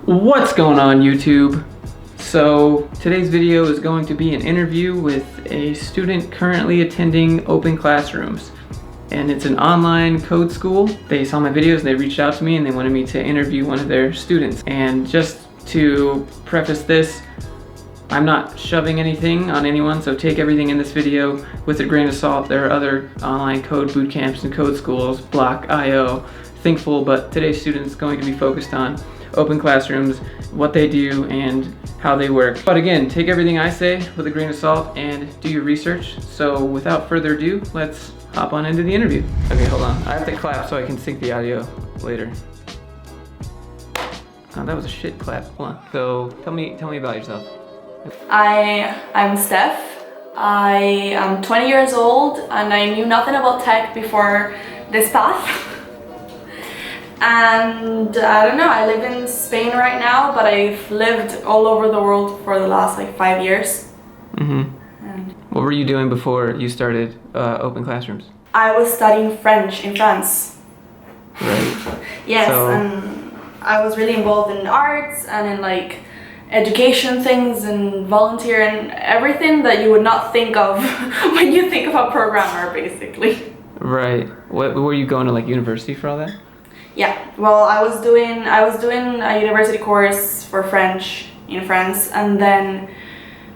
What's going on, YouTube? So today's video is going to be an interview with a student currently attending OpenClassrooms, and it's an online code school. They saw my videos, they reached out to me, and they wanted me to interview one of their students. And just to preface this, I'm not shoving anything on anyone, so take everything in this video with a grain of salt. There are other online code boot camps and code schools, Block.io, Thinkful, but today's student is going to be focused on OpenClassrooms, what they do, and how they work. But again, take everything I say with a grain of salt and do your research. So without further ado, let's hop on into the interview. Okay, hold on. I have to clap so I can sync the audio later. Oh, that was a shit clap. Hold on. So tell me about yourself. I'm Seth. I am 20 years old and I knew nothing about tech before this path. And I don't know, I live in Spain right now, but I've lived all over the world for the last 5 years. And what were you doing before you started OpenClassrooms? I was studying French in France. Right. Yes, So, and I was really involved in arts and in education things and volunteer and everything that you would not think of when you think of a programmer, basically. right. What were you going to university for all that? Yeah, well, I was doing a university course for French in France, and then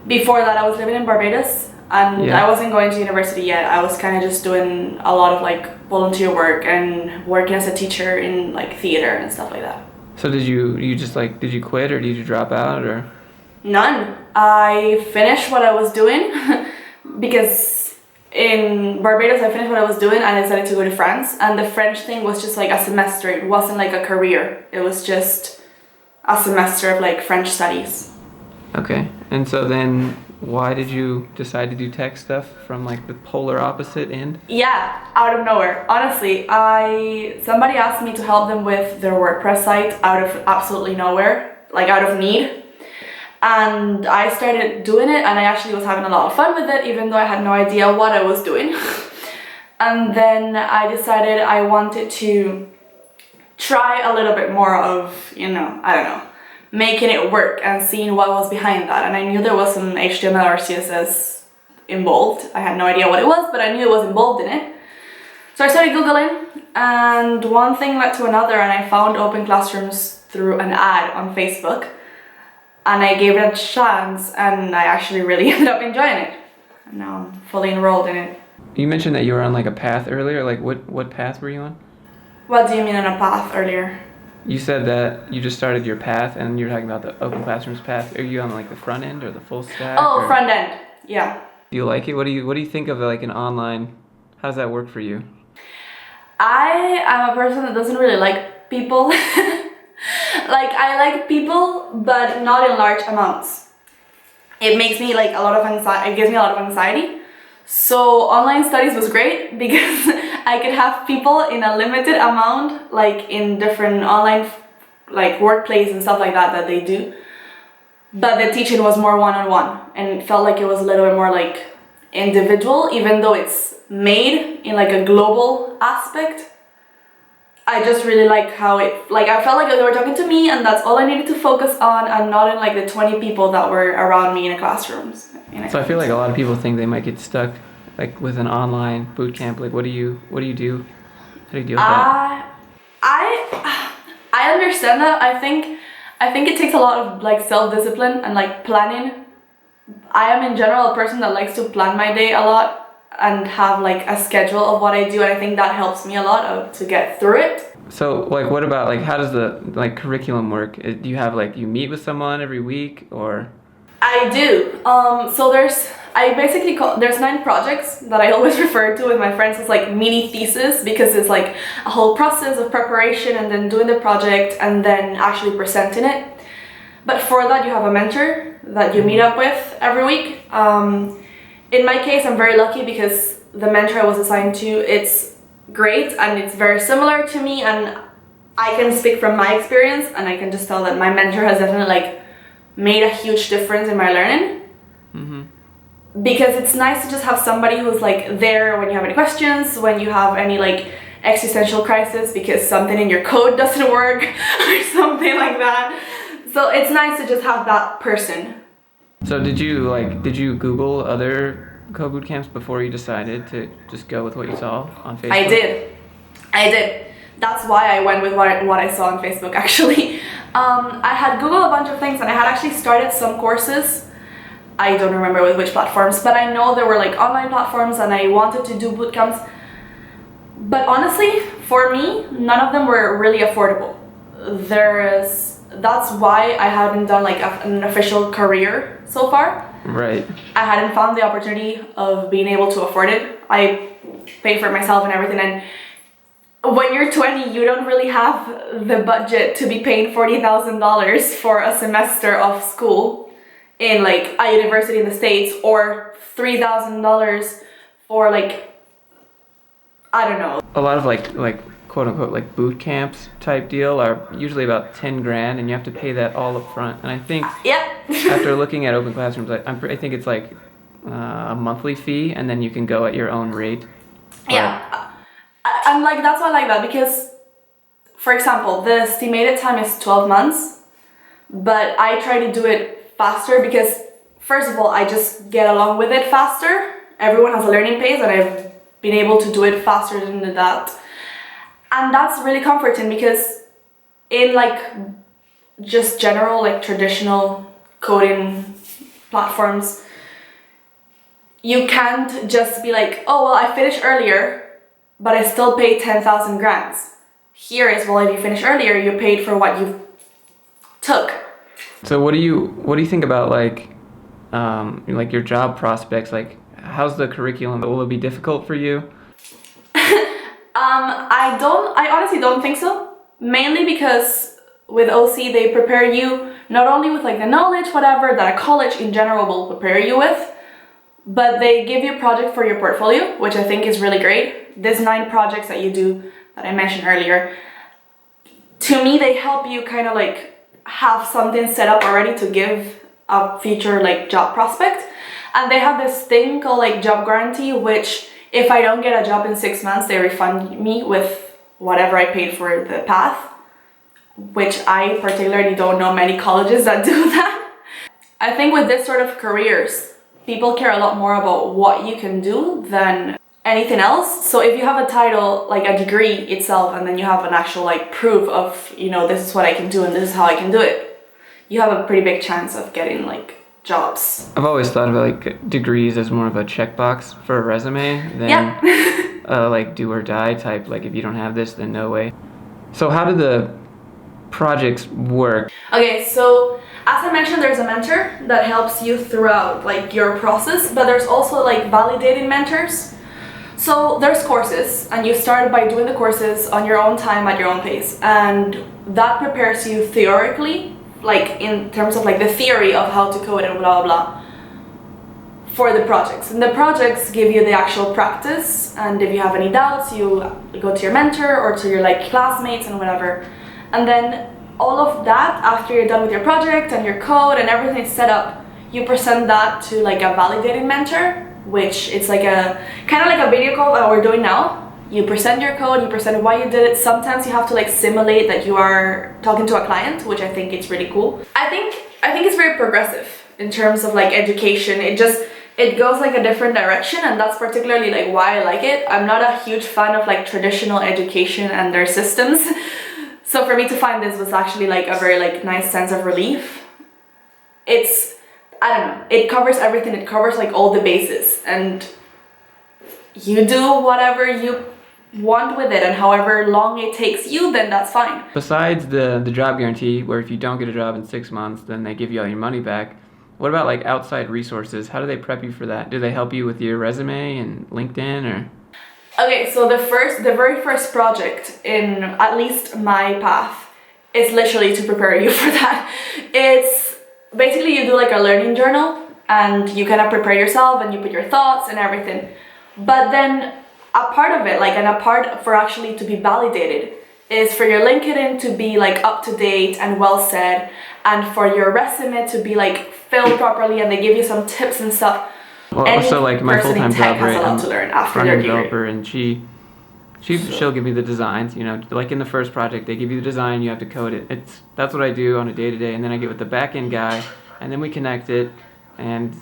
before that I was living in Barbados, and Yeah. I wasn't going to university yet. I was kind of just doing a lot of volunteer work and working as a teacher in theater and stuff like that. So did you just did you quit or did you drop out or? None. I finished what I was doing because in Barbados I finished what I was doing and I decided to go to France, and the French thing was just a semester. It wasn't a career. It was just a semester of French studies. Okay. And so then why did you decide to do tech stuff from the polar opposite end? Yeah, out of nowhere. Honestly, somebody asked me to help them with their WordPress site out of absolutely nowhere, out of need. And I started doing it, and I actually was having a lot of fun with it, even though I had no idea what I was doing. And then I decided I wanted to try a little bit more of, I don't know, making it work and seeing what was behind that. And I knew there was some HTML or CSS involved. I had no idea what it was, but I knew it was involved in it. So I started Googling, and one thing led to another, and I found OpenClassrooms through an ad on Facebook. And I gave it a chance, and I actually really ended up enjoying it. And now I'm fully enrolled in it. You mentioned that you were on a path earlier. What path were you on? What do you mean on a path earlier? You said that you just started your path and you're talking about the OpenClassrooms path. Are you on the front end or the full stack? Oh, or? front end. Yeah. Do you like it? What do you think of an online? How does that work for you? I am a person that doesn't really like people. I like people, but not in large amounts. It makes me a lot of anxiety. It gives me a lot of anxiety. So online studies was great because I could have people in a limited amount, in different online, workplace and stuff like that they do. But the teaching was more one-on-one, and it felt like it was a little bit more individual, even though it's made in a global aspect. I just really like how it, I felt like they were talking to me, and that's all I needed to focus on, and not in the 20 people that were around me in the classrooms. So I feel like a lot of people think they might get stuck with an online boot camp. What do you do? How do you deal with that? I understand that. I think it takes a lot of self-discipline and planning. I am in general a person that likes to plan my day a lot and have a schedule of what I do, and I think that helps me a lot to get through it. So what about how does the curriculum work? Do you have you meet with someone every week or? I do. So there's 9 projects that I always refer to with my friends as mini thesis, because it's a whole process of preparation and then doing the project and then actually presenting it. But for that you have a mentor that you meet up with every week. In my case, I'm very lucky because the mentor I was assigned to, it's great and it's very similar to me, and I can speak from my experience, and I can just tell that my mentor has definitely made a huge difference in my learning. Mm-hmm. Because it's nice to just have somebody who's there when you have any questions, when you have any existential crisis because something in your code doesn't work or something like that. So it's nice to just have that person. So did you Google other code boot camps before you decided to just go with what you saw on Facebook? I did. That's why I went with what I saw on Facebook, actually. I had Googled a bunch of things, and I had actually started some courses. I don't remember with which platforms, but I know there were like online platforms, and I wanted to do boot camps. But honestly, for me, none of them were really affordable. That's why I haven't done like an official career so far. Right. I hadn't found the opportunity of being able to afford it. I pay for it myself and everything, and when you're 20, you don't really have the budget to be paying $40,000 for a semester of school in like a university in the States, or $3,000 for like, I don't know. A lot of like quote unquote like boot camps type deal are usually about 10 grand, and you have to pay that all up front. And I think after looking at OpenClassrooms, I think it's like a monthly fee, and then you can go at your own rate. I'm like, that's why I like that, because, for example, the estimated time is 12 months, but I try to do it faster because, first of all, I just get along with it faster. Everyone has a learning pace, and I've been able to do it faster than that. And that's really comforting, because in like just general like traditional coding platforms, you can't just be like, oh well, I finished earlier, but I still paid 10,000 grants. Here is, well, if you finish earlier, you paid for what you took. So what do you think about like your job prospects? Like, how's the curriculum? Will it be difficult for you? I honestly don't think so. Mainly because with OC, they prepare you not only with like the knowledge, whatever, that a college in general will prepare you with, but they give you a project for your portfolio, which I think is really great. These 9 projects that you do that I mentioned earlier, to me, they help you kind of like have something set up already to give a future like job prospect. And they have this thing called like job guarantee, which if I don't get a job in 6 months, they refund me with whatever I paid for the path, which I particularly don't know many colleges that do that. I think with this sort of careers, people care a lot more about what you can do than anything else. So if you have a title, like a degree itself, and then you have an actual like proof of, you know, this is what I can do and this is how I can do it, you have a pretty big chance of getting like jobs. I've always thought of like degrees as more of a checkbox for a resume than like do or die type. Like if you don't have this, then no way. So how do the projects work? Okay, so as I mentioned, there's a mentor that helps you throughout like your process, but there's also like validating mentors. So there's courses, and you start by doing the courses on your own time at your own pace, and that prepares you theoretically, like in terms of like the theory of how to code and blah blah, for the projects. And the projects give you the actual practice, and if you have any doubts, you go to your mentor or to your like classmates and whatever. And then all of that, after you're done with your project and your code and everything is set up, you present that to like a validating mentor, which it's like a kind of like a video call that we're doing now. You present your code, you present why you did it. Sometimes you have to like simulate that you are talking to a client, which I think it's really cool. I think it's very progressive in terms of like education. It goes like a different direction, and that's particularly like why I like it. I'm not a huge fan of like traditional education and their systems. So for me to find this was actually like a very like nice sense of relief. I don't know, it covers everything. It covers like all the bases, and you do whatever you want with it, and however long it takes you, then that's fine. Besides the job guarantee, where if you don't get a job in 6 months, then they give you all your money back, what about like outside resources? How do they prep you for that? Do they help you with your resume and LinkedIn or? Okay, so the very first project in at least my path is literally to prepare you for that. It's basically you do like a learning journal, and you kind of prepare yourself and you put your thoughts and everything. But then a part of it, like, and a part for actually to be validated, is for your LinkedIn to be like up to date and well said, and for your resume to be like filled properly, and they give you some tips and stuff. Well, also like my full-time job, right? I'm a developer, and she She'll give me the designs, you know, like in the first project, they give you the design, you have to code it. That's what I do on a day-to-day, and then I get with the back-end guy, and then we connect it, and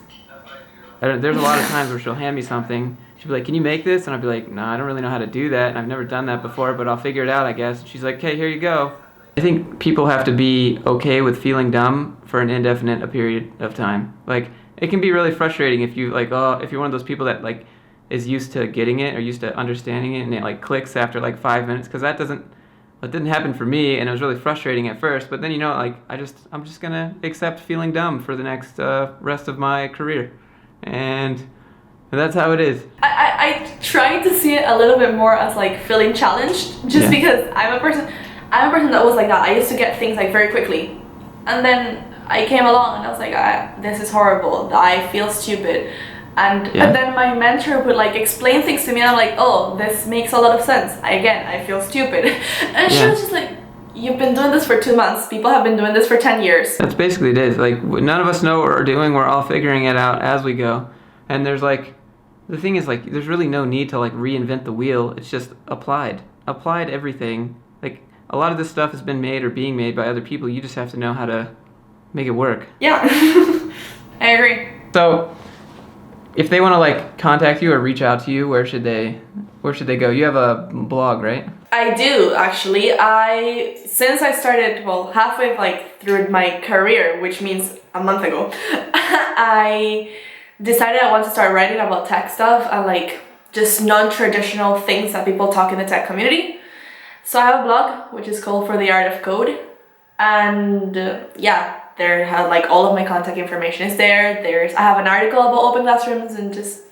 there's a lot of times where she'll hand me something, she'll be like, can you make this? And I'll be like, no, I don't really know how to do that, and I've never done that before, but I'll figure it out, I guess. And she's like, okay, here you go. I think people have to be okay with feeling dumb for an indefinite period of time. Like, it can be really frustrating if you, like, if you're one of those people that, like, is used to getting it or used to understanding it and it like clicks after like 5 minutes, because it didn't happen for me, and it was really frustrating at first, but then, you know, like I'm just gonna accept feeling dumb for the next rest of my career, and that's how it is. I try to see it a little bit more as like feeling challenged, just because I'm a person that was like that. I used to get things like very quickly, and then I came along and I was like, this is horrible, I feel stupid. And then my mentor would like explain things to me, and I'm like, oh, this makes a lot of sense. I feel stupid. And she was just like, you've been doing this for 2 months. People have been doing this for 10 years. That's basically it is. Like, none of us know what we're doing. We're all figuring it out as we go. And there's like, the thing is like, there's really no need to like reinvent the wheel. It's just applied everything. Like, a lot of this stuff has been made or being made by other people. You just have to know how to make it work. Yeah, I agree. So, if they want to like contact you or reach out to you, where should they go? You have a blog, right? I do, actually. Since I started, well, halfway like through my career, which means a month ago, I decided I want to start writing about tech stuff and like just non-traditional things that people talk in the tech community. So I have a blog which is called For the Art of Code, and there have like all of my contact information is there. I have an article about OpenClassrooms, and just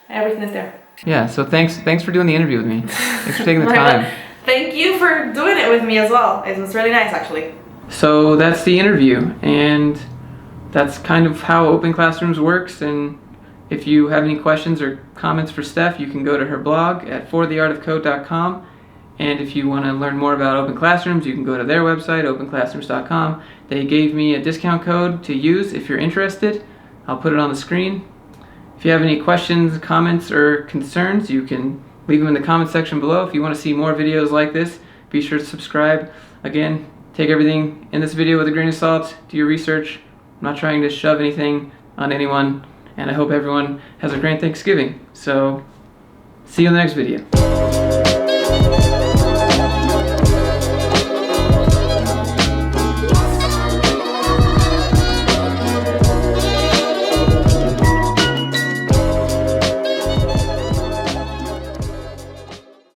everything is there. Yeah, so thanks for doing the interview with me. Thanks for taking the time. Thank you for doing it with me as well. It was really nice, actually. So that's the interview, and that's kind of how OpenClassrooms works. And if you have any questions or comments for Steph, you can go to her blog at fortheartofcode.com. And if you want to learn more about OpenClassrooms, you can go to their website, openclassrooms.com. They gave me a discount code to use if you're interested. I'll put it on the screen. If you have any questions, comments, or concerns, you can leave them in the comment section below. If you want to see more videos like this, be sure to subscribe. Again, take everything in this video with a grain of salt. Do your research. I'm not trying to shove anything on anyone, and I hope everyone has a great Thanksgiving. So, see you in the next video.